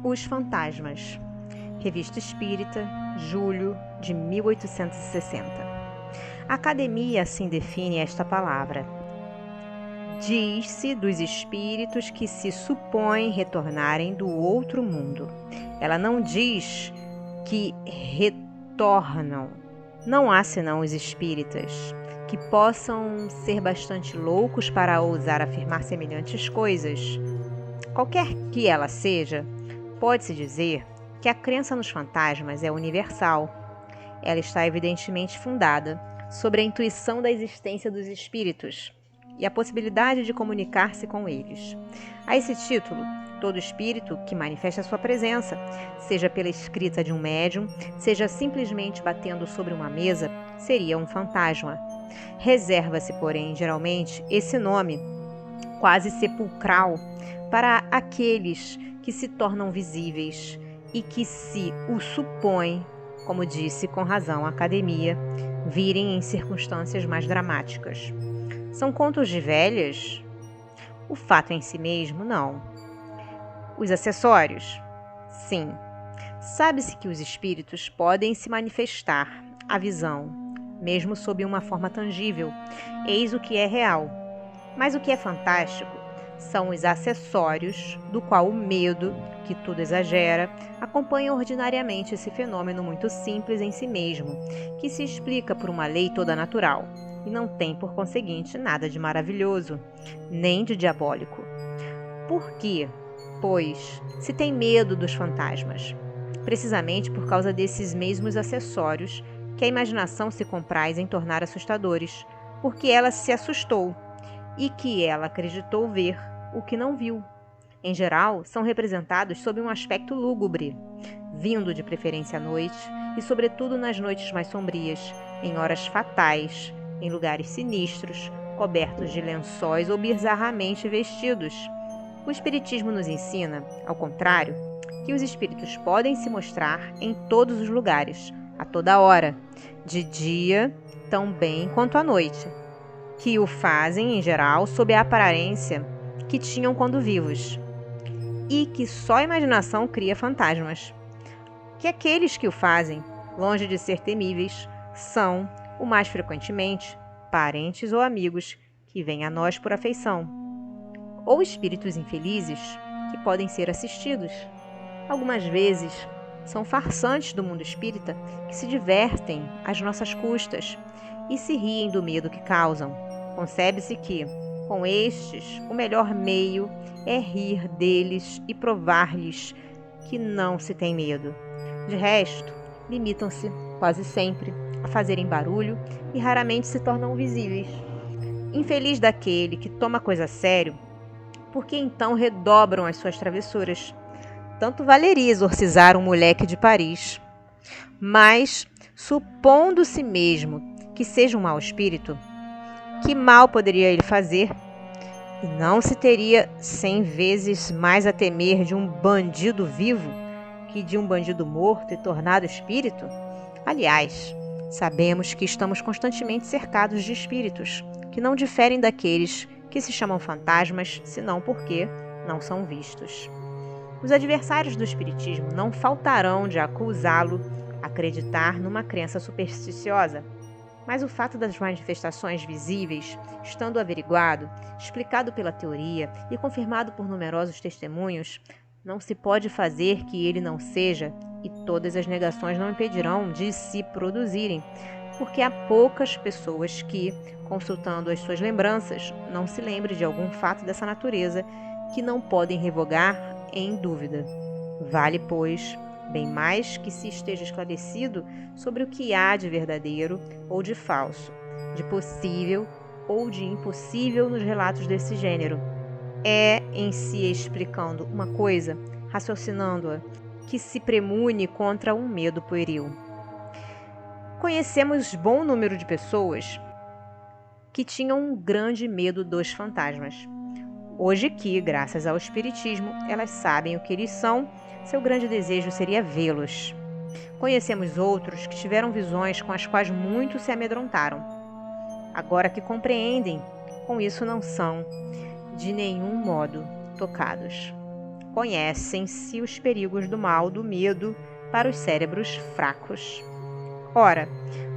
Os Fantasmas. Revista Espírita, julho de 1860. A Academia assim define esta palavra. Diz-se dos espíritos que se supõem retornarem do outro mundo. Ela não diz que retornam. Não há senão os espíritas que possam ser bastante loucos para ousar afirmar semelhantes coisas. Qualquer que ela seja, pode-se dizer que a crença nos fantasmas é universal. Ela está evidentemente fundada sobre a intuição da existência dos espíritos e a possibilidade de comunicar-se com eles. A esse título, todo espírito que manifesta sua presença, seja pela escrita de um médium, seja simplesmente batendo sobre uma mesa, seria um fantasma. Reserva-se, porém, geralmente, esse nome, quase sepulcral, para aqueles que se tornam visíveis e que se o supõem, como disse com razão a Academia, virem em circunstâncias mais dramáticas. São contos de velhas? O fato em si mesmo, não. Os acessórios? Sim. Sabe-se que os espíritos podem se manifestar à visão, mesmo sob uma forma tangível. Eis o que é real. Mas o que é fantástico são os acessórios, do qual o medo, que tudo exagera, acompanha ordinariamente esse fenômeno muito simples em si mesmo, que se explica por uma lei toda natural, e não tem, por conseguinte, nada de maravilhoso, nem de diabólico. Por quê, pois, se tem medo dos fantasmas? Precisamente por causa desses mesmos acessórios que a imaginação se compraz em tornar assustadores, porque ela se assustou e que ela acreditou ver o que não viu. Em geral, são representados sob um aspecto lúgubre, vindo de preferência à noite e, sobretudo, nas noites mais sombrias, em horas fatais, em lugares sinistros, cobertos de lençóis ou bizarramente vestidos. O Espiritismo nos ensina, ao contrário, que os espíritos podem se mostrar em todos os lugares, a toda hora, de dia tão bem quanto à noite, que o fazem, em geral, sob a aparência que tinham quando vivos, e que só a imaginação cria fantasmas. Que aqueles que o fazem, longe de ser temíveis, são, o mais frequentemente, parentes ou amigos que vêm a nós por afeição, ou espíritos infelizes que podem ser assistidos. Algumas vezes, são farsantes do mundo espírita que se divertem às nossas custas e se riem do medo que causam. Concebe-se que, com estes, o melhor meio é rir deles e provar-lhes que não se tem medo. De resto, limitam-se, quase sempre, a fazerem barulho e raramente se tornam visíveis. Infeliz daquele que toma a coisa a sério, porque então redobram as suas travessuras. Tanto valeria exorcizar um moleque de Paris. Mas, supondo-se mesmo que seja um mau espírito, que mal poderia ele fazer? E não se teria 100 vezes mais a temer de um bandido vivo que de um bandido morto e tornado espírito? Aliás, sabemos que estamos constantemente cercados de espíritos, que não diferem daqueles que se chamam fantasmas, senão porque não são vistos. Os adversários do espiritismo não faltarão de acusá-lo, acreditar numa crença supersticiosa. Mas o fato das manifestações visíveis, estando averiguado, explicado pela teoria e confirmado por numerosos testemunhos, não se pode fazer que ele não seja, e todas as negações não impedirão de se produzirem, porque há poucas pessoas que, consultando as suas lembranças, não se lembrem de algum fato dessa natureza que não podem revogar em dúvida. Vale, pois, bem mais que se esteja esclarecido sobre o que há de verdadeiro ou de falso, de possível ou de impossível nos relatos desse gênero. É em si explicando uma coisa, raciocinando-a, que se premune contra um medo pueril. Conhecemos bom número de pessoas que tinham um grande medo dos fantasmas. Hoje que, graças ao espiritismo, elas sabem o que eles são, seu grande desejo seria vê-los. Conhecemos outros que tiveram visões com as quais muitos se amedrontaram. Agora que compreendem, com isso não são, de nenhum modo, tocados. conhecem-se os perigos do mal, do medo, para os cérebros fracos. Ora,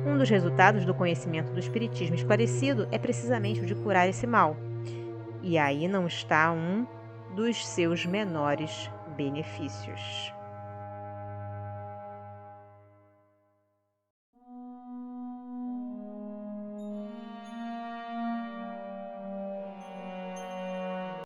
um dos resultados do conhecimento do Espiritismo esclarecido é precisamente o de curar esse mal. E aí não está um dos seus menores benefícios.